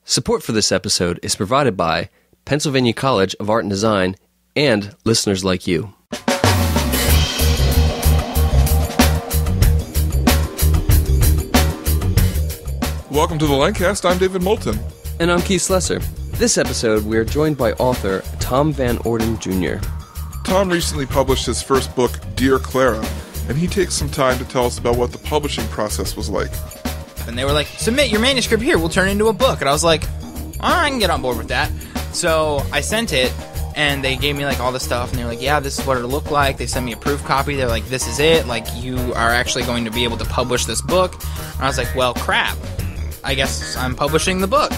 Support for this episode is provided by Pennsylvania College of Art and Design and listeners like you. Welcome to the Lancast. I'm David Moulton. And I'm Keith Slesser. This episode, we are joined by author Tom Van Orden Jr. Tom recently published his first book, Dear Clara, and he takes some time to tell us about what the publishing process was like. And they were like, submit your manuscript here, we'll turn it into a book. And I was like, I can get on board with that. So I sent it, and they gave me like all the stuff, and they were like, yeah, this is what it'll look like. They sent me a proof copy. They're like, this is it. Like, you are actually going to be able to publish this book. And I was like, well, crap. I guess I'm publishing the book.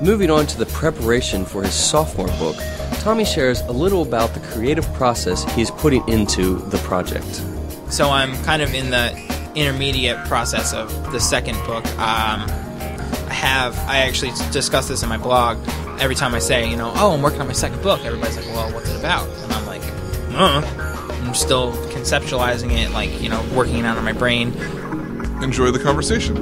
Moving on to the preparation for his sophomore book, Tommy shares a little about the creative process he's putting into the project. So I'm kind of in the intermediate process of the second book. I actually discuss this in my blog. Every time I say, I'm working on my second book, everybody's like, well, what's it about? And I'm like, I'm still conceptualizing it, like, working it out in my brain. Enjoy the conversation.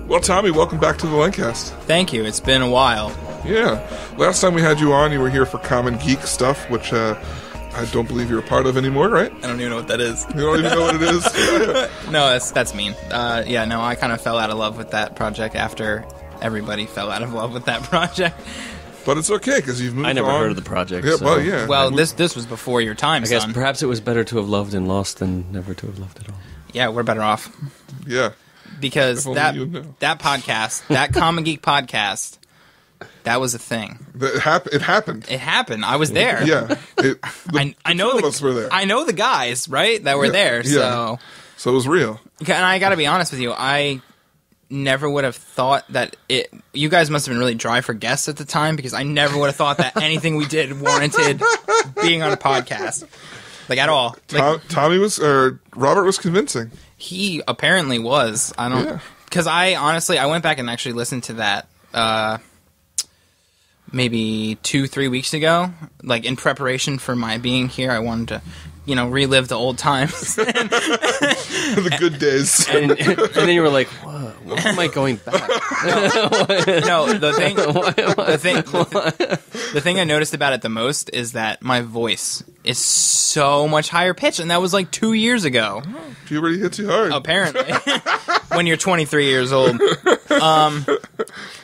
Well, Tommy, welcome back to the Lancast. Thank you. It's been a while. Yeah. Last time we had you on, you were here for Common Geek stuff, which I don't believe you're a part of anymore, right? I don't even know what that is. You don't even know what it is? No, that's mean. I kind of fell out of love with that project after everybody fell out of love with that project. But it's okay, because you've moved on. I never heard of the project. Yeah, so. well, yeah. Well, this was before your time, I guess son. perhaps it was better to have loved and lost than never to have loved at all. Yeah, we're better off. Yeah. Because that podcast, that Common Geek podcast, that was a thing. It happened. It happened. I was there. Yeah. I know two of us were there. I know the guys, right, that were there. Yeah. So it was real. And I got to be honest with you, I never would have thought that you guys must have been really dry for guests at the time, because I never would have thought that anything we did warranted being on a podcast. Like, at all. Robert was convincing. He apparently was. I don't... Because I went back and actually listened to that maybe 2-3 weeks ago. Like, in preparation for my being here, I wanted to, relive the old times. The good days. And then you were like, whoa, why am I going back? The thing I noticed about it the most is that my voice is so much higher pitched, and that was like 2 years ago. Puberty hits you hard. Apparently. When you're 23 years old. But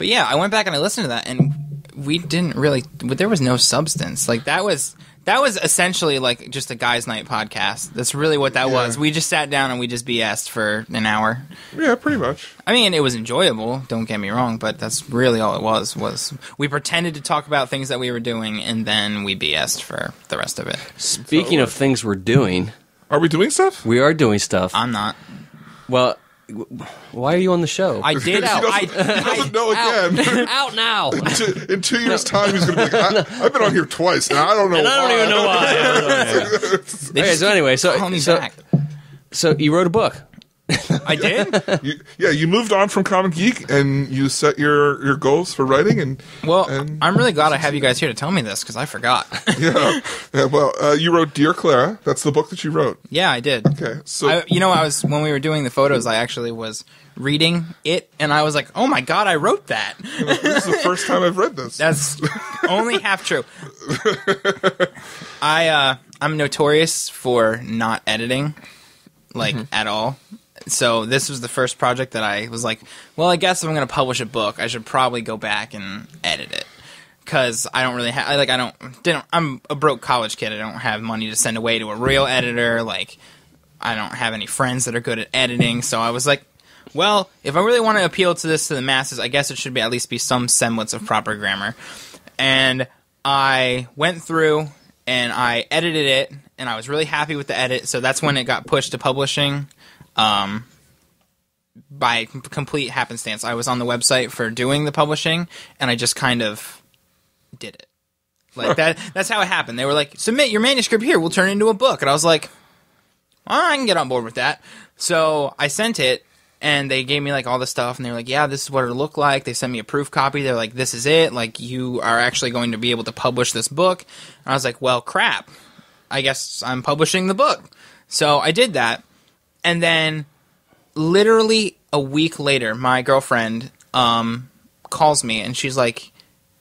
yeah, I went back and I listened to that, and we didn't really... There was no substance. Like, that was essentially like just a guys' night podcast. That's really what that was. We just sat down and we just BS'd for an hour. Yeah, pretty much. I mean, it was enjoyable, don't get me wrong, but that's really all it was we pretended to talk about things that we were doing, and then we BS'd for the rest of it. Speaking of things we're doing... Are we doing stuff? We are doing stuff. I'm not. Well... Why are you on the show? I did out. He doesn't know again. Out now. In 2 years' time, he's going to be like, I've been on here twice, and I don't know why. I don't even know why. Okay, so anyway, so you wrote a book. I did? You moved on from Common Geek, and you set your goals for writing. I'm really glad I have you guys here to tell me this, because I forgot. You wrote Dear Clara. That's the book that you wrote. Yeah, I did. Okay, so... when we were doing the photos, I actually was reading it, and I was like, oh my god, I wrote that. This is the first time I've read this. That's only half true. I'm notorious for not editing, at all. So this was the first project that I was like, well, I guess if I'm going to publish a book, I should probably go back and edit it. Because I don't really have, I'm a broke college kid. I don't have money to send away to a real editor. Like, I don't have any friends that are good at editing. So I was like, well, if I really want to appeal to the masses, I guess it should at least be some semblance of proper grammar. And I went through and I edited it, and I was really happy with the edit. So that's when it got pushed to publishing. By complete happenstance, I was on the website for doing the publishing, and I just kind of did it. Like that's how it happened. They were like, submit your manuscript here, we'll turn it into a book. And I was like, I can get on board with that. So I sent it, and they gave me like all the stuff, and they were like, yeah, this is what it'll look like. They sent me a proof copy. They're like, this is it. Like, you are actually going to be able to publish this book. And I was like, well, crap. I guess I'm publishing the book. So I did that. And then literally a week later, my girlfriend calls me, and she's like,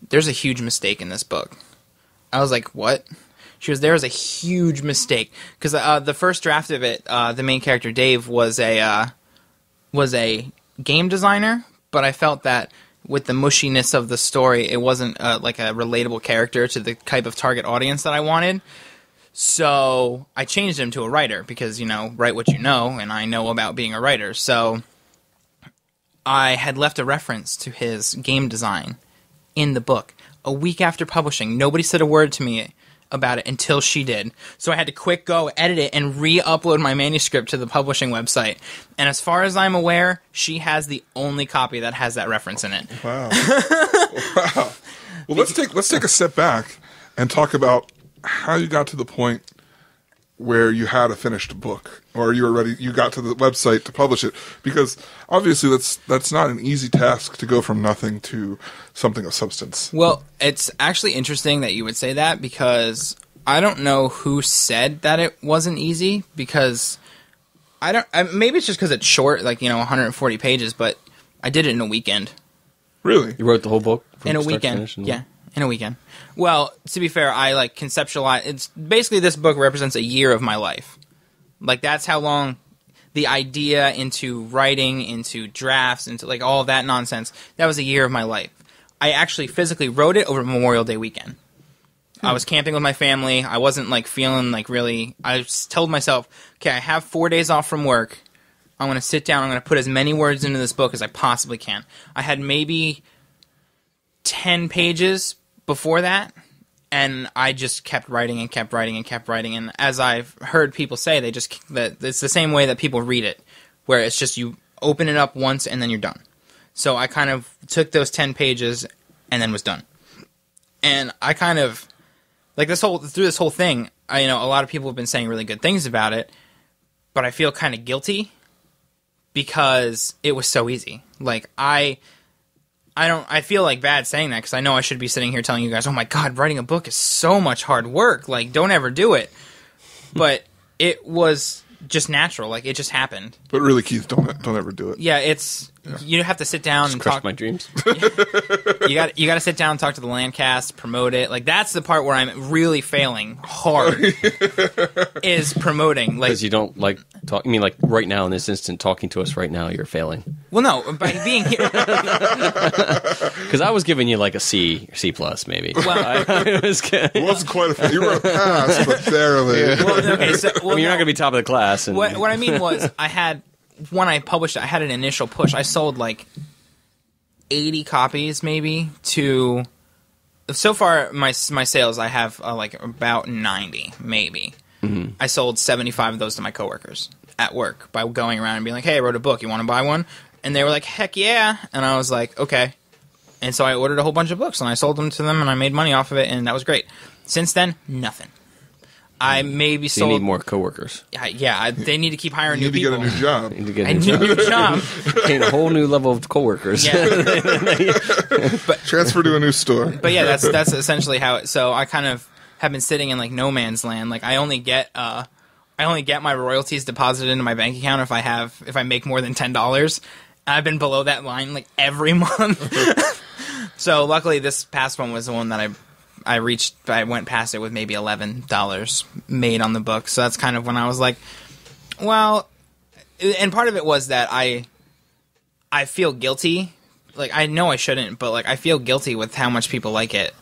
there's a huge mistake in this book. I was like, what? She goes, there was a huge mistake. Because the first draft of it, the main character, Dave, was a game designer, but I felt that with the mushiness of the story, it wasn't like a relatable character to the type of target audience that I wanted. So I changed him to a writer because, write what you know, and I know about being a writer. So I had left a reference to his game design in the book. A week after publishing, nobody said a word to me about it until she did. So I had to go edit it and re-upload my manuscript to the publishing website. And as far as I'm aware, she has the only copy that has that reference in it. Wow. Wow. Well, let's take a step back and talk about how you got to the point where you had a finished book, or you got to the website to publish it, because obviously that's not an easy task to go from nothing to something of substance. Well, it's actually interesting that you would say that, because I don't know who said that it wasn't easy, because maybe it's just because it's short, 140 pages, but I did it in a weekend. Really? You wrote the whole book from in a start to weekend? finish? Yeah, in a weekend. Well, to be fair, I conceptualize. It's basically, this book represents a year of my life. That's how long the idea into writing, into drafts, into all of that nonsense. That was a year of my life. I actually physically wrote it over Memorial Day weekend. I was camping with my family. I wasn't feeling really. I just told myself, okay, I have 4 days off from work. I'm going to sit down. I'm going to put as many words into this book as I possibly can. I had maybe 10 pages before that, and I just kept writing and kept writing and kept writing. And as I've heard people say, that it's the same way that people read it, where it's just you open it up once and then you're done. So I kind of took those 10 pages and then was done. And I kind of through this whole thing, a lot of people have been saying really good things about it, but I feel kind of guilty because it was so easy. I feel bad saying that, because I know I should be sitting here telling you guys, oh my God, writing a book is so much hard work. Don't ever do it. But it was just natural. It just happened. But really, Keith, don't ever do it. Yeah, you have to sit down and crushed talk. my dreams. You got to sit down and talk to the Lancast, promote it. That's the part where I'm really failing hard. Is promoting. Because you don't talk. I mean, right now in this instant, talking to us right now, you're failing. Well, no, by being here. Because I was giving you a C plus maybe. Well, It wasn't quite a. You were a pass, but barely. Well, okay, you're not going to be top of the class. And, what I mean was, when I published it, I had an initial push. I sold 80 copies maybe to. So far, my sales, I have about 90 maybe. Mm-hmm. I sold 75 of those to my coworkers at work by going around and being like, "Hey, I wrote a book. You want to buy one?" And they were like, "Heck yeah!" And I was like, "Okay." And so I ordered a whole bunch of books and I sold them to them and I made money off of it, and that was great. Since then, nothing. I maybe sold. You need more coworkers. Yeah, they need to keep hiring new people. You need to get a new job. You need to get a new job. Gain a whole new level of coworkers. Yeah. But transfer to a new store. But yeah, that's essentially how it. So I kind of have been sitting in no man's land. I only get my royalties deposited into my bank account if I make more than $10. I've been below that line every month. So luckily, this past one was the one that I reached. I went past it with maybe $11 made on the book. So that's kind of when I was like, well, and part of it was that I feel guilty. I know I shouldn't, but I feel guilty with how much people like it.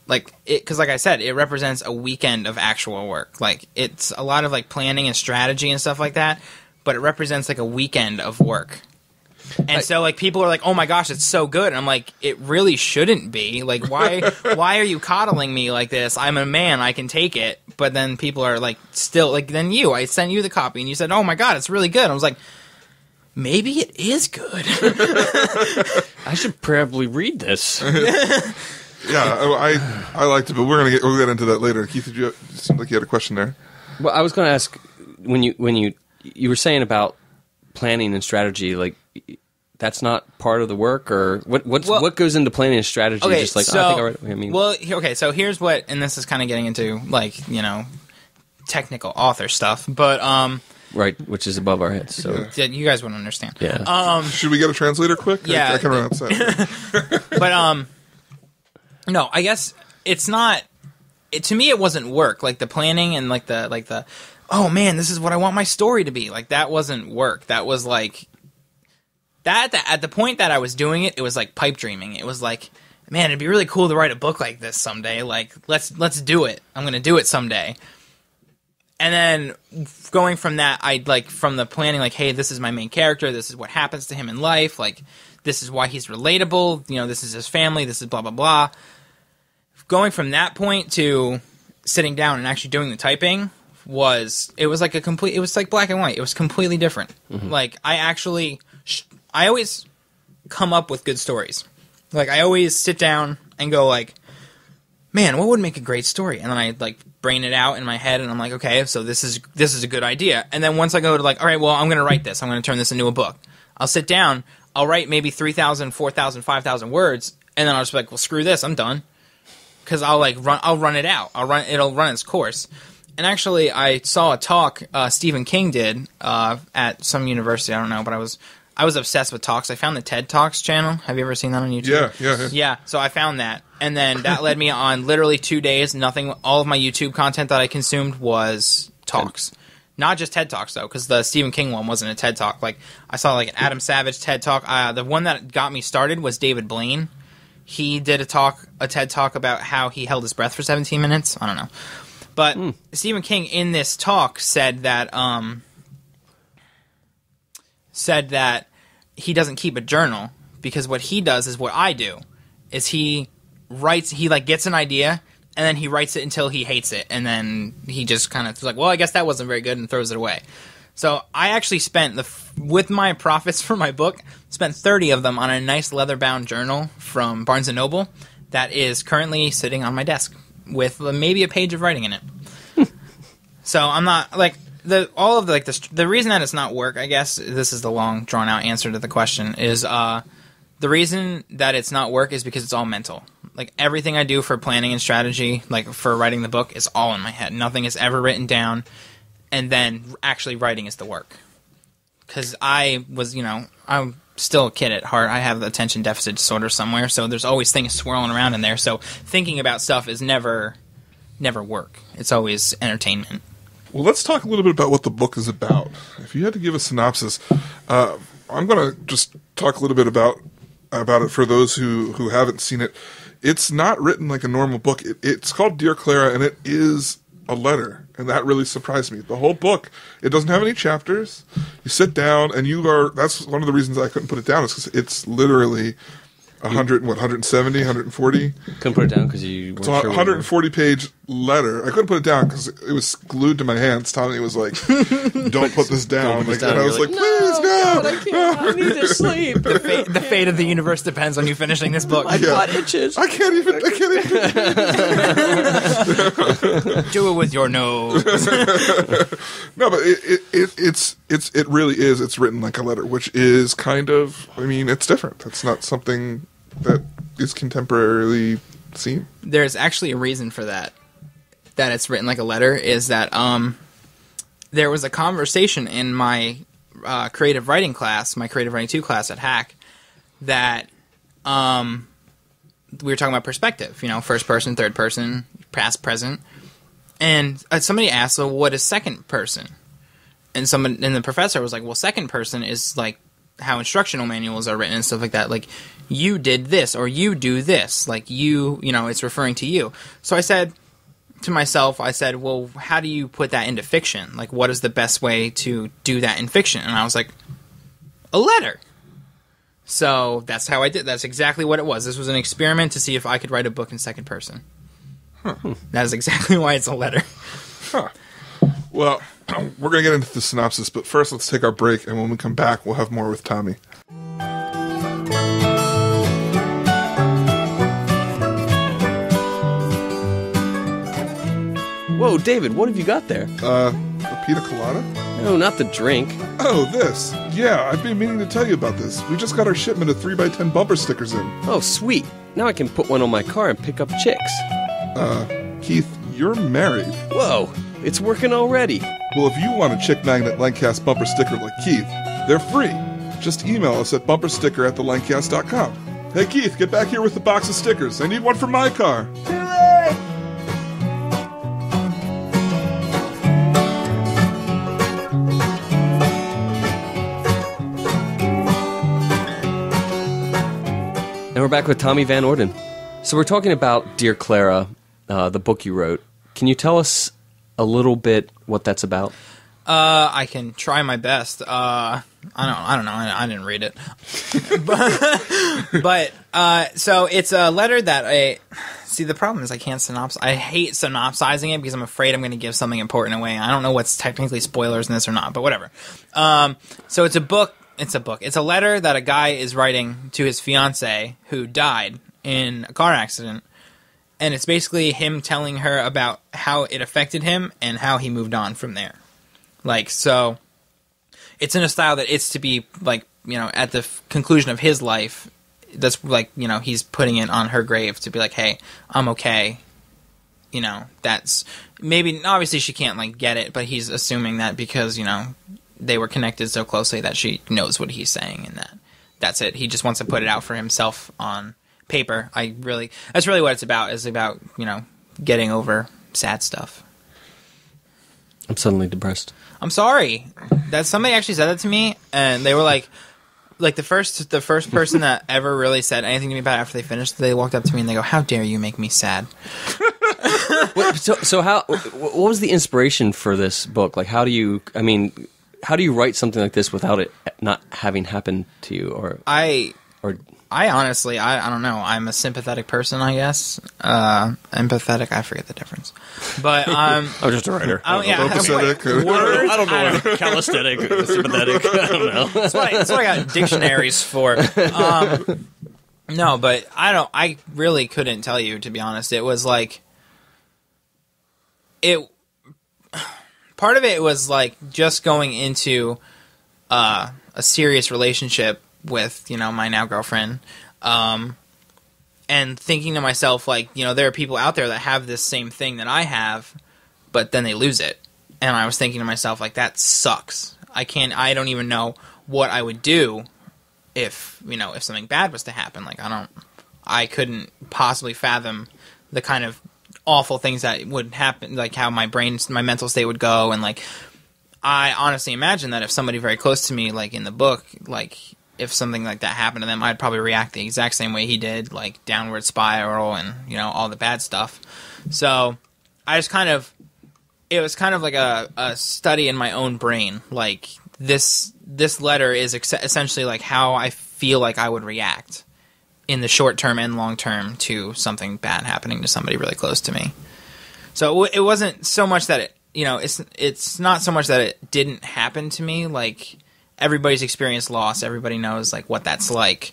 Because I said, it represents a weekend of actual work. It's a lot of planning and strategy and stuff like that, but it represents a weekend of work. And so people are like, "Oh my gosh, it's so good." And I'm like, "It really shouldn't be. Why are you coddling me like this? I'm a man, I can take it." But then people are still then I sent you the copy and you said, "Oh my God, it's really good." I was like, maybe it is good. I should probably read this. Yeah, I liked it, but we'll get into that later. Keith, it seemed like you had a question there. Well, I was going to ask, when you were saying about planning and strategy, that's not part of the work, or what goes into planning and strategy? Okay, Just I think I read. I mean, well, okay, so here's what, and this is kind of getting into technical author stuff, but right, which is above our heads. So Yeah, you guys wouldn't understand. yeah. Should we get a translator quick? Yeah. I can run outside. But no, I guess it's not. To me, it wasn't work. Like the planning and like the. Oh man, this is what I want my story to be. Like that wasn't work. That was like that. At the point that I was doing it, it was like pipe dreaming. It was like, man, it'd be really cool to write a book like this someday. Like let's do it. I'm gonna do it someday. And then going from that, I like from the planning, like, hey, this is my main character. This is what happens to him in life. Like, this is why he's relatable. You know, this is his family. This is blah blah blah. Going from that point to sitting down and actually doing the typing was like it was like black and white. It was completely different. Mm-hmm. Like I always come up with good stories. Like I always sit down and go like, man, what would make a great story? And then I like brain it out in my head and I'm like, okay, so this is a good idea. And then once I go to like, all right, well, I'm going to write this. I'm going to turn this into a book. I'll sit down. I'll write maybe 3,000, 4,000, 5,000 words. And then I'll just be like, well, screw this. I'm done. Because I'll run it out. It'll run its course. And actually, I saw a talk Stephen King did at some university. I don't know, but I was obsessed with talks. I found the TED Talks channel. Have you ever seen that on YouTube? Yeah. Yeah, so I found that. And then that led me on literally 2 days. All of my YouTube content that I consumed was talks. Not just TED Talks, though, because the Stephen King one wasn't a TED Talk. Like, I saw like an Adam Savage TED Talk. The one that got me started was David Blaine. He did a TED Talk about how he held his breath for 17 minutes. I don't know. But Stephen King in this talk said that he doesn't keep a journal because what he does is what I do. Is he like gets an idea and then he writes it until he hates it and then he just kind of like, well, I guess that wasn't very good and throws it away. So I actually spent with my profits for my book, spent 30 of them on a nice leather-bound journal from Barnes & Noble that is currently sitting on my desk with maybe a page of writing in it. So I'm not like the reason that it's not work, I guess this is the long drawn out answer to the question is the reason that it's not work is because it's all mental. Like everything I do for planning and strategy, like for writing the book, is all in my head. Nothing is ever written down. And then actually writing is the work. Because I'm still a kid at heart. I have attention deficit disorder somewhere, so there's always things swirling around in there. So thinking about stuff is never work. It's always entertainment. Well, let's talk a little bit about what the book is about. If you had to give a synopsis, I'm going to just talk a little bit about it for those who haven't seen it. It's not written like a normal book. It's called Dear Clara, and it is a letter, and that really surprised me. The whole book, it doesn't have any chapters. You sit down, and that's one of the reasons I couldn't put it down, is because it's literally 170, 140. Couldn't put it down because you weren't So sure. 140-page letter. I couldn't put it down because it was glued to my hands. Tommy was like, don't put this down. Don't put this And down. I was You're like, please, no. God, I can't. I need to sleep. The fate of the universe depends on you finishing this book. My butt itches. I can't even. Do it with your nose. No, but it really is. It's written like a letter, which is kind of, it's different. It's not something that is contemporarily seen. There's actually a reason for that it's written like a letter, is that there was a conversation in my creative writing class, my creative writing 2 class at Hack, that we were talking about perspective, first person, third person, past, present. And somebody asked, well, what is second person? And the professor was like, well, second person is like how instructional manuals are written and stuff like that. Like, you did this, or you do this. Like, it's referring to you. So I said to myself, well, how do you put that into fiction? Like, what is the best way to do that in fiction? And I was like, a letter. So that's how I did. That's exactly what it was. This was an experiment to see if I could write a book in second person. Huh. That is exactly why it's a letter. Huh. Well, we're going to get into the synopsis, but first let's take our break, and when we come back, we'll have more with Tommy. Whoa, David, what have you got there? A pina colada? No, not the drink. Oh, this. Yeah, I've been meaning to tell you about this. We just got our shipment of 3x10 bumper stickers in. Oh, sweet. Now I can put one on my car and pick up chicks. Keith, you're married. Whoa, it's working already. Well, if you want a Chick Magnet Lancast bumper sticker like Keith, they're free. Just email us at bumpersticker@thelancast.com. Hey, Keith, get back here with the box of stickers. I need one for my car. Too late! And we're back with Tommy Van Orden. So we're talking about Dear Clara, the book you wrote. Can you tell us a little bit what that's about? I can try my best. I don't know. I didn't read it. but so it's a letter that see, the problem is I can't I hate synopsizing it because I'm afraid I'm going to give something important away. I don't know what's technically spoilers in this or not, but whatever. So it's a book. It's a letter that a guy is writing to his fiancée who died in a car accident. And it's basically him telling her about how it affected him and how he moved on from there. Like, so it's in a style that it's to be, like, you know, at the conclusion of his life, that's like, you know, he's putting it on her grave to be like, hey, I'm okay. You know, that's maybe, obviously she can't, like, get it, but he's assuming that because, you know, they were connected so closely that she knows what he's saying and that's it. He just wants to put it out for himself on paper. That's really what it's about, is about, you know, getting over sad stuff. I'm suddenly depressed. I'm sorry that somebody actually said that to me, and they were like the first person that ever really said anything to me about it after they finished, they walked up to me and they go, how dare you make me sad? So what was the inspiration for this book? Like, how do you write something like this without it not having happened to you? I honestly, I don't know. I'm a sympathetic person, I guess. Empathetic, I forget the difference. But I'm just a writer. Copacetic. I don't know. Calisthenic, sympathetic. I don't know. That's what I got dictionaries for. No, but I really couldn't tell you, to be honest. It was like part of it was like just going into a serious relationship with, you know, my now girlfriend, and thinking to myself, like, you know, there are people out there that have this same thing that I have, but then they lose it. And I was thinking to myself, like, that sucks. I don't even know what I would do if, you know, if something bad was to happen. Like, I couldn't possibly fathom the kind of awful things that would happen, like how my mental state would go. And, like, I honestly imagine that if somebody very close to me, like in the book, like, if something like that happened to them, I'd probably react the exact same way he did, like downward spiral and, you know, all the bad stuff. So I just it was kind of like a study in my own brain. Like, this letter is essentially like how I feel like I would react in the short term and long term to something bad happening to somebody really close to me. So it wasn't so much that it, you know, it's not so much that it didn't happen to me. Like, everybody's experienced loss. Everybody knows, like, what that's like.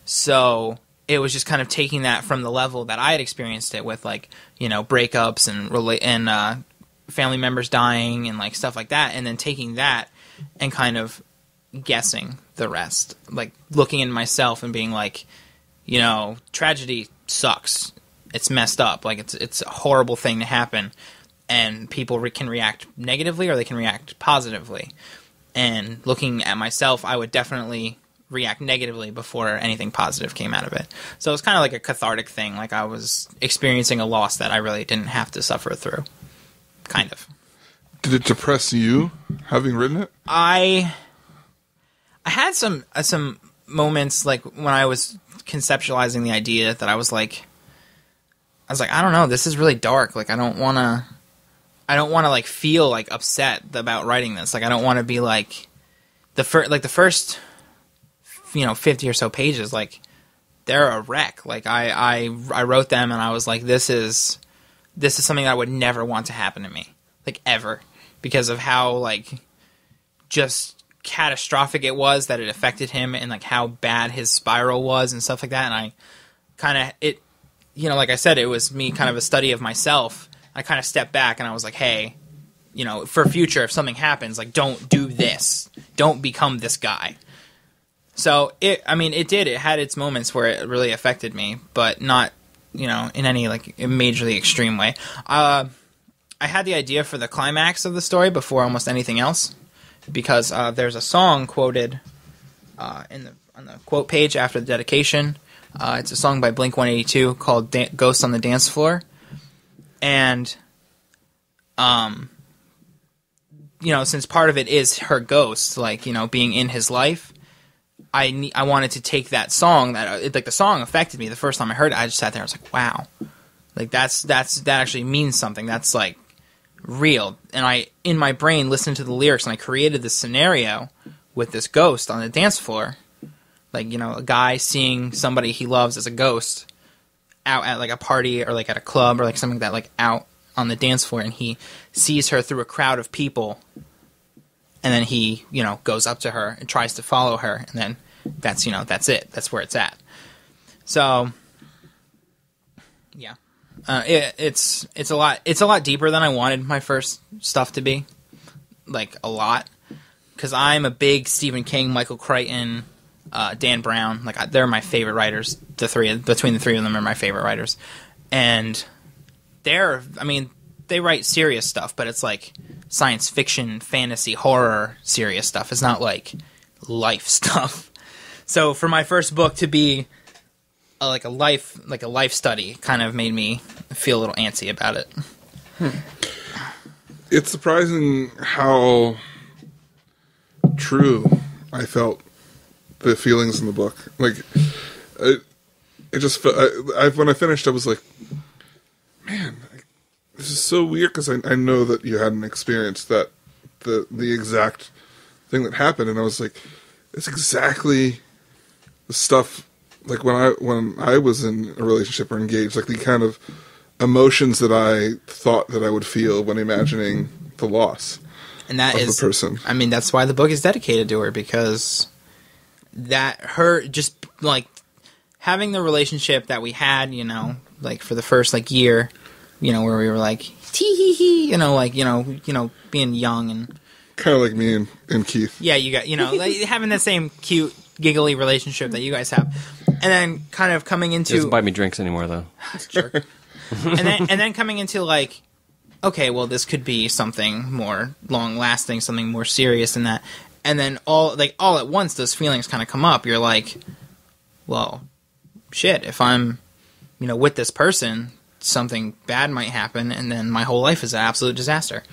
So it was just kind of taking that from the level that I had experienced it with, like, you know, breakups and family members dying and, like, stuff like that, and then taking that and kind of guessing the rest. Like, looking in myself and being like, you know, tragedy sucks. It's messed up. Like, it's a horrible thing to happen, and people can react negatively or they can react positively. And looking at myself, I would definitely react negatively before anything positive came out of it. So it was kind of like a cathartic thing. Like, I was experiencing a loss that I really didn't have to suffer through. Kind of. Did it depress you, having written it? I had some moments, like, when I was conceptualizing the idea, that I was like, I don't know, this is really dark. Like, I don't want to like feel like upset about writing this. Like, I don't want to be like the first, you know, 50 or so pages, like, they're a wreck. Like, I wrote them and I was like, this is something that I would never want to happen to me, like, ever, because of how, like, just catastrophic it was that it affected him, and, like, how bad his spiral was and stuff like that. And I kind of, you know, like I said, it was me kind of a study of myself. I kind of stepped back and I was like, hey, you know, for future, if something happens, like, don't do this. Don't become this guy. So, it did. It had its moments where it really affected me, but not, you know, in any, like, majorly extreme way. I had the idea for the climax of the story before almost anything else, because there's a song quoted on the quote page after the dedication. It's a song by Blink-182 called "Ghosts on the Dance Floor," and since part of it is her ghost, being in his life, I wanted to take that song the song affected me the first time I heard it. I just sat there, I was like, wow, that actually means something. That's real. And I, in my brain, listened to the lyrics, and I created this scenario with this ghost on the dance floor. A guy seeing somebody he loves as a ghost out at a party or at a club or something like that, out on the dance floor, and he sees her through a crowd of people, and then he, goes up to her and tries to follow her, and then that's it. That's where it's at. So, yeah. It's a lot deeper than I wanted my first stuff to be. A lot. Because I'm a big Stephen King, Michael Crichton, Dan Brown. They're my favorite writers. Between the three of them are my favorite writers. And they write serious stuff, but it's science fiction, fantasy, horror, serious stuff. It's not life stuff. So for my first book to be a life study kind of made me feel a little antsy about it. It's surprising how true I felt the feelings in the book. It just felt, when I finished, I was like, man, this is so weird, because I know that you hadn't experienced that the exact thing that happened, and I was like, it's exactly the stuff when I was in a relationship or engaged, the kind of emotions that I thought that I would feel when imagining the loss of the person. That's why the book is dedicated to her, because just having the relationship that we had, for the first year, where we were tee hee hee, being young and kind of like me and Keith. Yeah, you got having that same cute giggly relationship that you guys have, and then kind of coming into, he doesn't buy me drinks anymore though. Jerk. and then coming into okay, well, this could be something more long lasting, something more serious than that, and then all at once those feelings kind of come up. You're like, well, shit, if I'm with this person, something bad might happen, and then my whole life is an absolute disaster.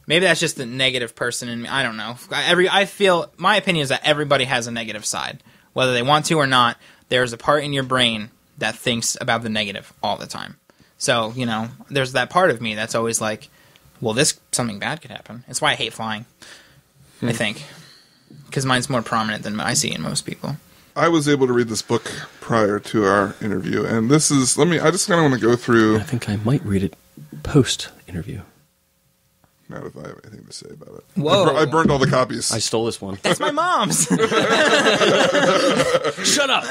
Maybe that's just the negative person in me. I don't know. I feel, my opinion is that everybody has a negative side. Whether they want to or not, there's a part in your brain that thinks about the negative all the time. So, there's that part of me that's always well, something bad could happen. That's why I hate flying, I think. Because mine's more prominent than I see in most people. I was able to read this book prior to our interview, and this is, I just kind of want to go through. I think I might read it post-interview. Not if I have anything to say about it. Whoa. I burned all the copies. I stole this one. That's my mom's. Shut up.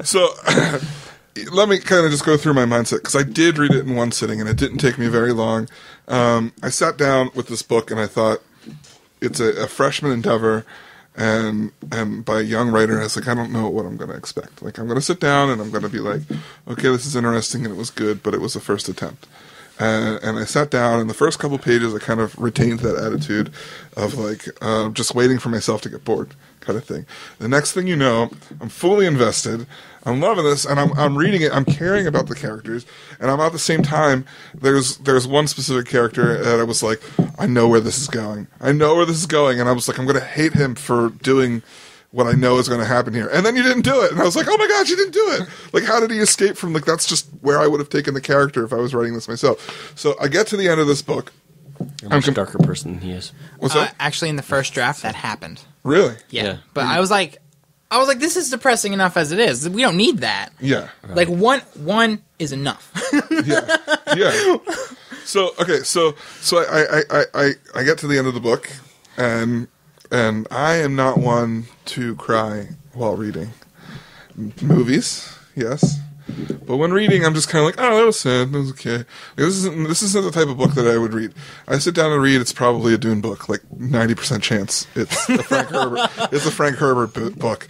So, let me kind of just go through my mindset, because I did read it in one sitting, and it didn't take me very long. I sat down with this book, and I thought, it's a freshman endeavor, and by a young writer, I was I don't know what I'm going to expect. I'm going to sit down, and I'm going to be okay, this is interesting, and it was good, but it was the first attempt. And I sat down, and the first couple pages, I kind of retained that attitude of just waiting for myself to get bored, kind of thing. The next thing you know, I'm fully invested. I'm loving this, and I'm reading it. I'm caring about the characters, and I'm at the same time. There's one specific character that I was I know where this is going. I know where this is going, and I was I'm going to hate him for doing what I know is going to happen here. And then you didn't do it, and I was oh my gosh, you didn't do it. How did he escape from that's just where I would have taken the character if I was writing this myself. So I get to the end of this book. You're a much darker person than he is. What's that? Actually, in the first draft, that happened. Really? Yeah. But I was this is depressing enough as it is. We don't need that. Yeah. Right. One is enough. Yeah. So okay, so I get to the end of the book, and I am not one to cry while reading. Movies, yes. But when reading, I'm just kind of oh, that was sad. That was okay. This isn't the type of book that I would read. I sit down and read. It's probably a Dune book, 90% chance. It's a Frank Herbert. It's a Frank Herbert book,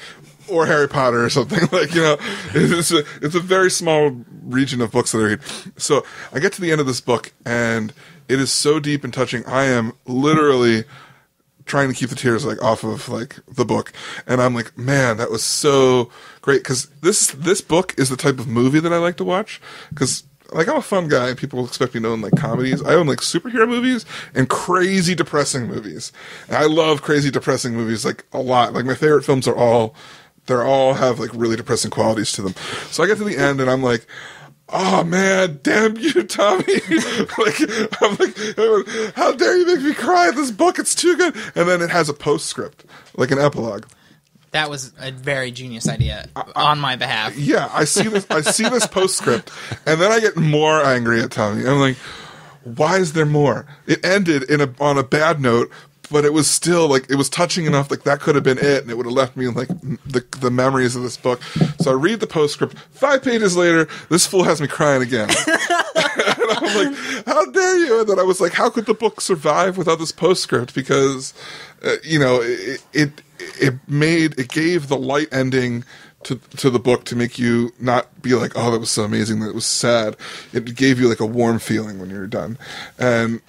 or Harry Potter or something. It's a very small region of books that I read. So I get to the end of this book, and it is so deep and touching. I am literally trying to keep the tears like off of like the book, and I'm like, man, that was so great, because this book is the type of movie that I like to watch, because like I'm a fun guy and people expect me to own like comedies. I own like superhero movies and crazy depressing movies, and I love crazy depressing movies like a lot. Like my favorite films are all have like really depressing qualities to them. So I get to the end and I'm like, oh man, damn you, Tommy. I'm like, how dare you make me cry in this book? It's too good. And then it has a postscript, like an epilogue. That was a very genius idea on my behalf. Yeah, I see this postscript, and then I get more angry at Tommy. I'm like, why is there more? It ended on a bad note, but it was still like, it was touching enough, like that could have been it, and it would have left me like the memories of this book. So I read the postscript. 5 pages later, this fool has me crying again. And I'm like, how dare you? And then I was like, how could the book survive without this postscript? Because it gave the light ending to the book to make you not be like, oh, that was so amazing that it was sad. It gave you like a warm feeling when you're done. And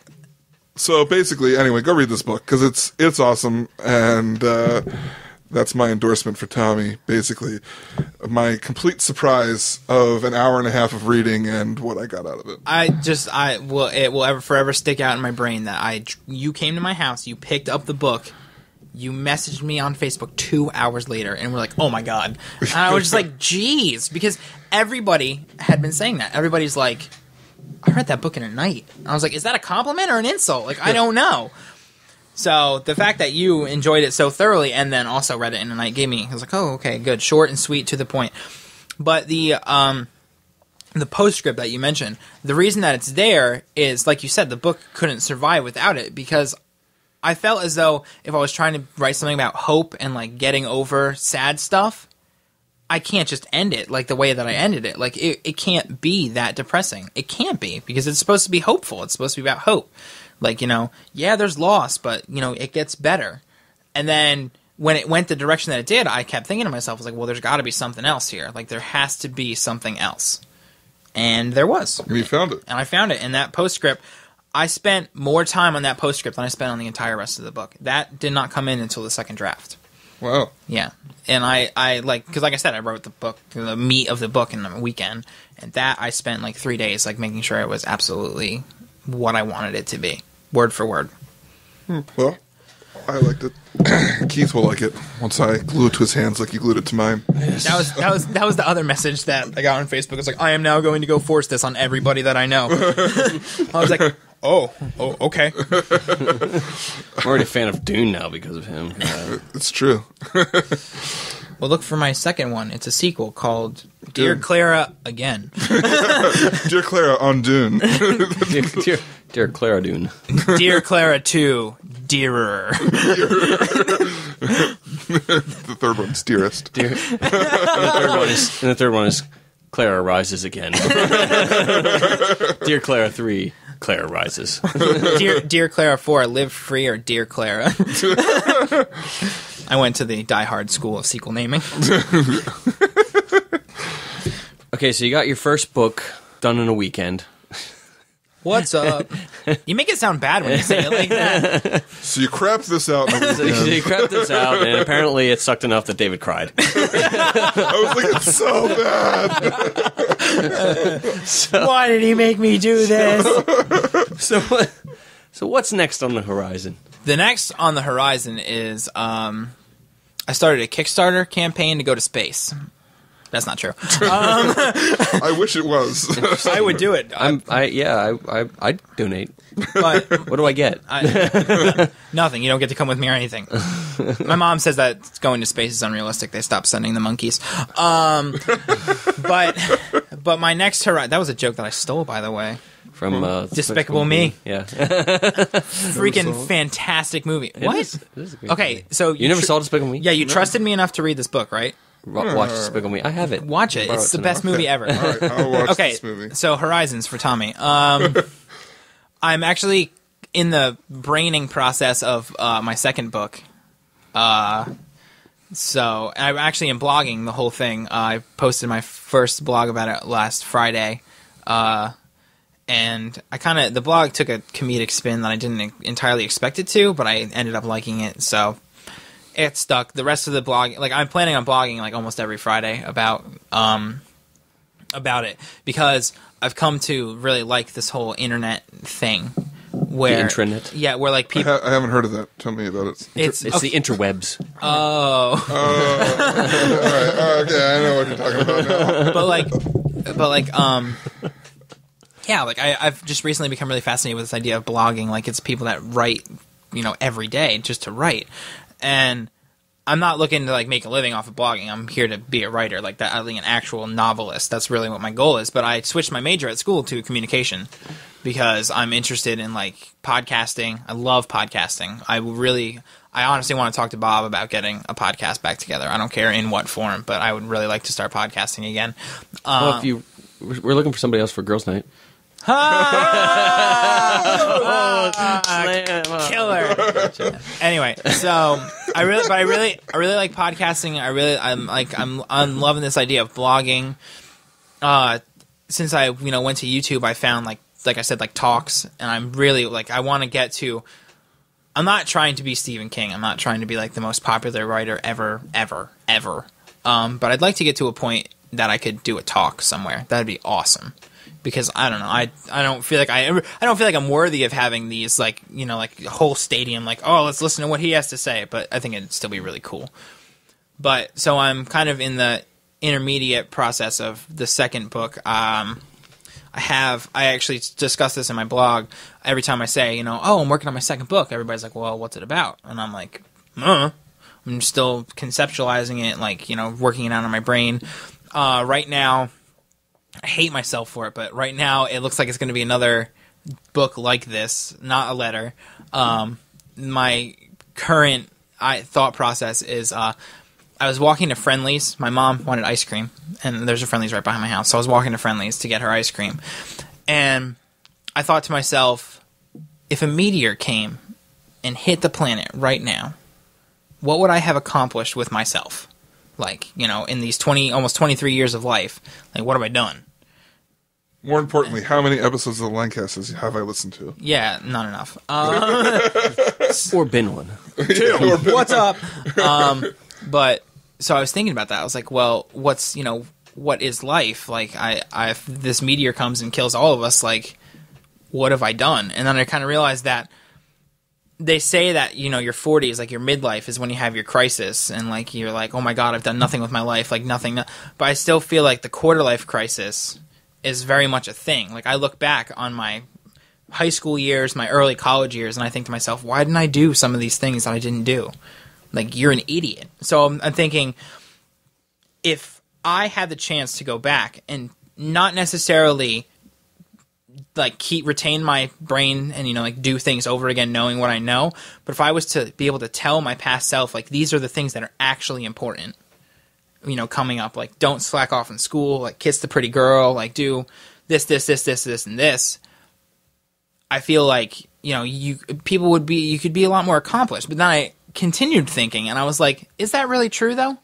so basically, anyway, go read this book, because it's awesome, and that's my endorsement for Tommy. Basically, my complete surprise of an hour and a half of reading and what I got out of it. It will forever stick out in my brain that you came to my house, you picked up the book, you messaged me on Facebook 2 hours later, and we're like, oh my god. And I was just like, geez, because everybody had been saying that. Everybody's like, I read that book in a night. I was like, is that a compliment or an insult? Like, I don't know. So the fact that you enjoyed it so thoroughly and then also read it in a night gave me, I was like, oh, okay, good. Short and sweet, to the point. But the postscript that you mentioned, the reason that it's there is, like you said, the book couldn't survive without it, because I felt as though if I was trying to write something about hope and like getting over sad stuff, I can't just end it like the way that I ended it. Like, it can't be that depressing. It can't be, because it's supposed to be hopeful. It's supposed to be about hope. Like, yeah, there's loss, but, it gets better. And then when it went the direction that it did, I kept thinking to myself, I was like, well, there's got to be something else here. Like, there has to be something else. And there was. And you found it. And I found it. And that postscript, I spent more time on that postscript than I spent on the entire rest of the book. That did not come in until the second draft. Wow. Yeah. And I because like I said, I wrote the meat of the book in a weekend, and that I spent like 3 days like making sure it was absolutely what I wanted it to be, word for word. Well, I liked it. Keith will like it once I glue it to his hands like you glued it to mine. That was the other message that I got on Facebook. It's like, I am now going to go force this on everybody that I know. I was like, oh, okay. I'm already a fan of Dune now because of him. It's true. Well, look for my second one. It's a sequel called Dear Clara Again. Dear Clara on Dune. Dear Clara Dune. Dear Clara 2, Dearer. The third one's Dearest. And the third one is Clara Rises Again. Dear Clara 3, Clara Rises. Dear Clara 4, Live Free, or Dear Clara. I went to the Die Hard school of sequel naming. Okay, so you got your first book done in a weekend. What's up? You make it sound bad when you say it like that. So you crapped this out. So you crapped this out, and apparently it sucked enough that David cried. I was like, it's so bad. Why did he make me do this? So what's next on the horizon? The next on the horizon is I started a Kickstarter campaign to go to space. That's not true. I wish it was. I would do it. I'd donate. But what do I get? Nothing. You don't get to come with me or anything. My mom says that going to space is unrealistic. They stopped sending the monkeys. But my next horizon... That was a joke that I stole, by the way. From Despicable Me. Yeah. Freaking fantastic movie. What? It is a great Okay, movie. so... You never saw Despicable Me? Yeah, you trusted me enough to read this book, right? Watch Despicable Me. I have it. Watch it. It's the best movie ever. All right, I'll watch this movie. So Horizons for Tommy. I'm actually in the braining process of my second book. So I actually am blogging the whole thing. I posted my first blog about it last Friday. And the blog took a comedic spin that I didn't entirely expect it to, but I ended up liking it. So it stuck. The rest of the blog, like I'm planning on blogging like almost every Friday about it, because I've come to really like this whole internet thing. Where, the intranet? Yeah, where like people... I haven't heard of that. Tell me about it. It's the interwebs. Oh. All right. Okay, I know what you're talking about now. Yeah, like I've just recently become really fascinated with this idea of blogging. Like it's people that write, every day just to write. And I'm not looking to like make a living off of blogging. I'm here to be a writer, like that, like an actual novelist. That's really what my goal is. But I switched my major at school to communication because I'm interested in like podcasting. I love podcasting. I honestly want to talk to Bob about getting a podcast back together. I don't care in what form, but I would really like to start podcasting again. Well, we're looking for somebody else for girls' night. Killer. Anyway, so I really like podcasting. I'm loving this idea of blogging. Since I went to YouTube, I found like I said, like talks, and I'm really like I want to get to. I'm not trying to be Stephen King. I'm not trying to be like the most popular writer ever. But I'd like to get to a point that I could do a talk somewhere. That'd be awesome. Because I don't know, I don't feel like I don't feel like I'm worthy of having these like like a whole stadium like, oh, let's listen to what he has to say. But I think it'd still be really cool. But so I'm kind of in the intermediate process of the second book. I actually discuss this in my blog. Every time I say oh, I'm working on my second book, everybody's like, well, what's it about? And I'm like, I'm still conceptualizing it, like working it out in my brain. Right now. I hate myself for it, but right now it looks like it's going to be another book like this, not a letter. My current thought process is I was walking to Friendly's. My mom wanted ice cream, and there's a Friendly's right behind my house. So I was walking to Friendly's to get her ice cream. And I thought to myself, if a meteor came and hit the planet right now, what would I have accomplished with myself? Like, in these almost 23 years of life, like, what have I done? More importantly, how many episodes of the Lancast have I listened to? Yeah, not enough. Or been one. What's up? But, so I was thinking about that. I was like, well, what is life? Like, if this meteor comes and kills all of us, like, what have I done? And then I kind of realized that they say that, your 40s, like your midlife is when you have your crisis, and like you're like, oh my god, I've done nothing with my life, like nothing. But I still feel like the quarter life crisis is very much a thing. Like I look back on my high school years, my early college years, and I think to myself, why didn't I do some of these things that I didn't do? Like, you're an idiot. So I'm thinking, if I had the chance to go back and not necessarily like retain my brain and like do things over again knowing what I know, but if I was to be able to tell my past self like these are the things that are actually important coming up, like don't slack off in school, like kiss the pretty girl, like do this and this, I feel like you could be a lot more accomplished. But then I continued thinking and I was like, is that really true though?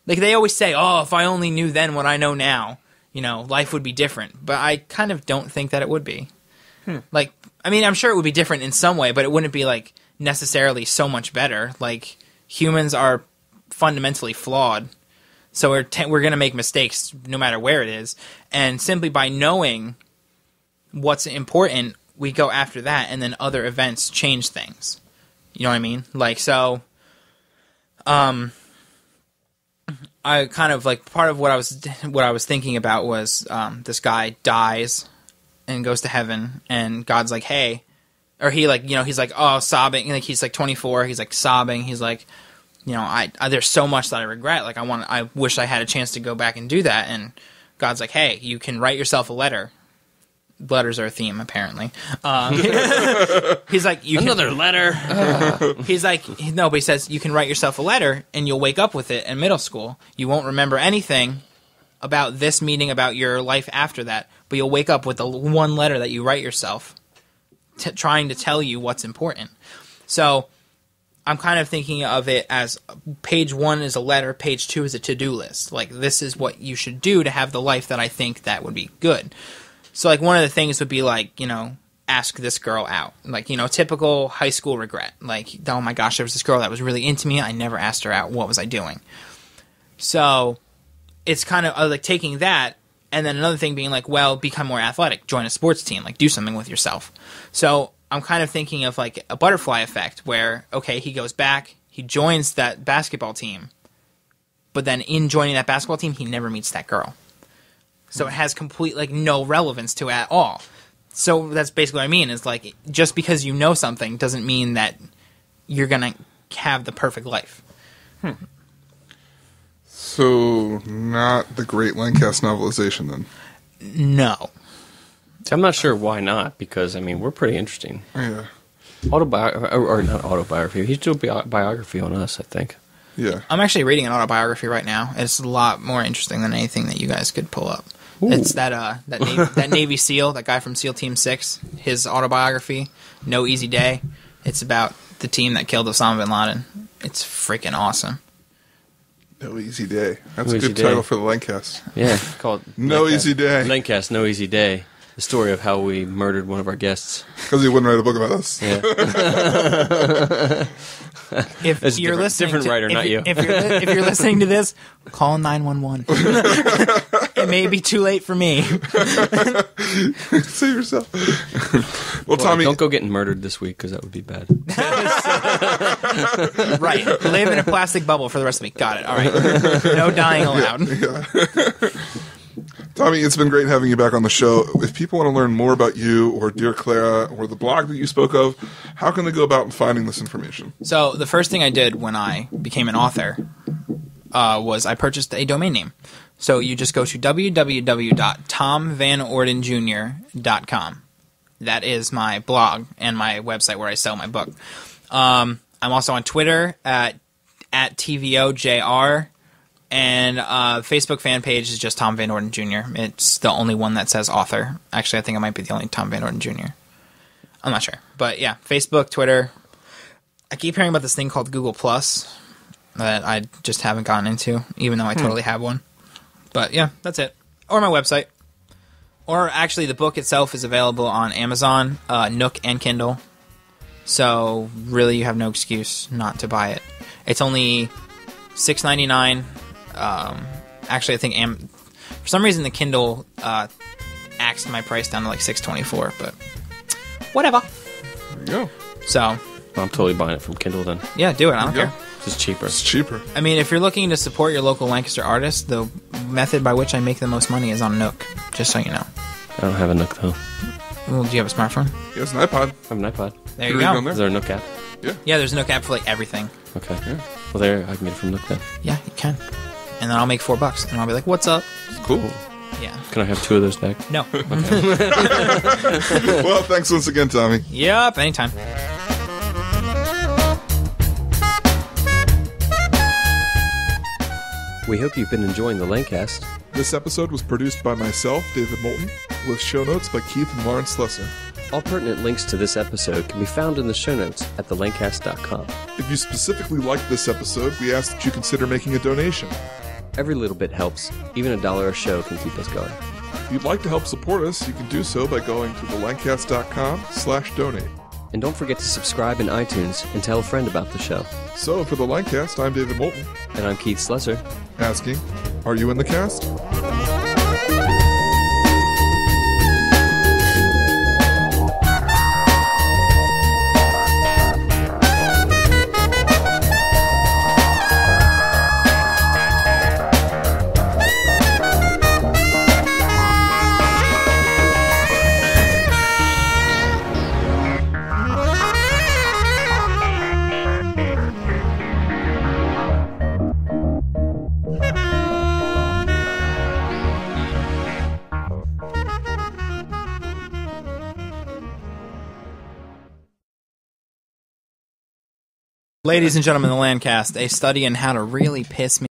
Like they always say, oh, if I only knew then what I know now, life would be different. But I kind of don't think that it would be. Like, I mean, I'm sure it would be different in some way, but it wouldn't be, like, necessarily so much better. Like, humans are fundamentally flawed. So we're going to make mistakes no matter where it is. And simply by knowing what's important, we go after that, and then other events change things. You know what I mean? Like, so... I kind of like part of what I was thinking about was this guy dies and goes to heaven, and God's like, hey, or he like he's like, oh, sobbing, like he's like 24, he's like sobbing, he's like, I there's so much that I regret, like I wish I had a chance to go back and do that, and God's like, hey, you can write yourself a letter. Letters are a theme, apparently. He's like, another letter. He's like, no, but he says you can write yourself a letter, and you'll wake up with it in middle school. You won't remember anything about this meeting, about your life after that, but you'll wake up with the one letter that you write yourself, trying to tell you what's important. So I'm kind of thinking of it as page 1 is a letter, page 2 is a to-do list. Like, this is what you should do to have the life that I think that would be good. So, like, one of the things would be, like, ask this girl out. Like, typical high school regret. Like, oh my gosh, there was this girl that was really into me. I never asked her out. What was I doing? So, it's kind of like taking that, and then another thing being like, well, become more athletic. Join a sports team. Like, do something with yourself. So, I'm kind of thinking of like a butterfly effect where, okay, he goes back, he joins that basketball team, but then in joining that basketball team, he never meets that girl. So it has complete, like, no relevance to it at all. So that's basically what I mean, is like, just because you know something doesn't mean that you're going to have the perfect life. So, not the great Lancast novelization, then? No. I'm not sure why not, because, I mean, we're pretty interesting. Yeah. Or not autobiography. He's doing a biography on us, I think. Yeah. I'm actually reading an autobiography right now. It's a lot more interesting than anything that you guys could pull up. Ooh. It's that Navy SEAL, that guy from SEAL Team 6, his autobiography, No Easy Day. It's about the team that killed Osama bin Laden. It's freaking awesome. No Easy Day. That's a good title for the Lancast. Yeah, called No Easy Day. Lancast, No Easy Day. The story of how we murdered one of our guests. Because he wouldn't write a book about us. Yeah. If you're listening, different writer, not you. If you're listening to this, call 911. It may be too late for me. Save yourself. Well, Tommy, don't go getting murdered this week because that would be bad. Right. Live in a plastic bubble for the rest of the week. Got it. All right. No dying allowed. Yeah. Tommy, it's been great having you back on the show. If people want to learn more about you or Dear Clara or the blog that you spoke of, how can they go about finding this information? So the first thing I did when I became an author was I purchased a domain name. So you just go to www.tomvanordinjr.com. That is my blog and my website where I sell my book. I'm also on Twitter at TVOJR. And Facebook fan page is just Tom Van Orden Jr. It's the only one that says author. Actually, I think it might be the only Tom Van Orden Jr. I'm not sure. But yeah, Facebook, Twitter. I keep hearing about this thing called Google Plus that I just haven't gotten into, even though I totally have one. But yeah, that's it. Or my website. Or actually, the book itself is available on Amazon, Nook, and Kindle. So really, you have no excuse not to buy it. It's only $6.99. Actually, I think for some reason the Kindle axed my price down to like $6.24, but whatever. There you go. So I'm totally buying it from Kindle then. Yeah, do it. I don't care. It's cheaper. It's cheaper. I mean, if you're looking to support your local Lancaster artists, the method by which I make the most money is on Nook. Just so you know. I don't have a Nook though. Well, do you have a smartphone? He has an iPod. I have an iPod. There you go. Is there a Nook app? Yeah, there's a Nook app for like everything. Okay. Yeah. Well, there, I can get it from Nook then. Yeah, you can. And then I'll make $4, and I'll be like, "What's up?" Cool. Yeah. Can I have 2 of those back? No. Well, thanks once again, Tommy. Yep, anytime. We hope you've been enjoying the Lancast. This episode was produced by myself, David Moulton, with show notes by Keith and Lawrence Lesser. All pertinent links to this episode can be found in the show notes at thelancast.com. If you specifically liked this episode, we ask that you consider making a donation. Every little bit helps. Even $1 a show can keep us going. If you'd like to help support us, you can do so by going to thelancast.com/donate. And don't forget to subscribe in iTunes and tell a friend about the show. So, for the Lancast, I'm David Moulton. And I'm Keith Slesser. Asking, are you in the cast? Ladies and gentlemen, the Lancast, a study in how to really piss me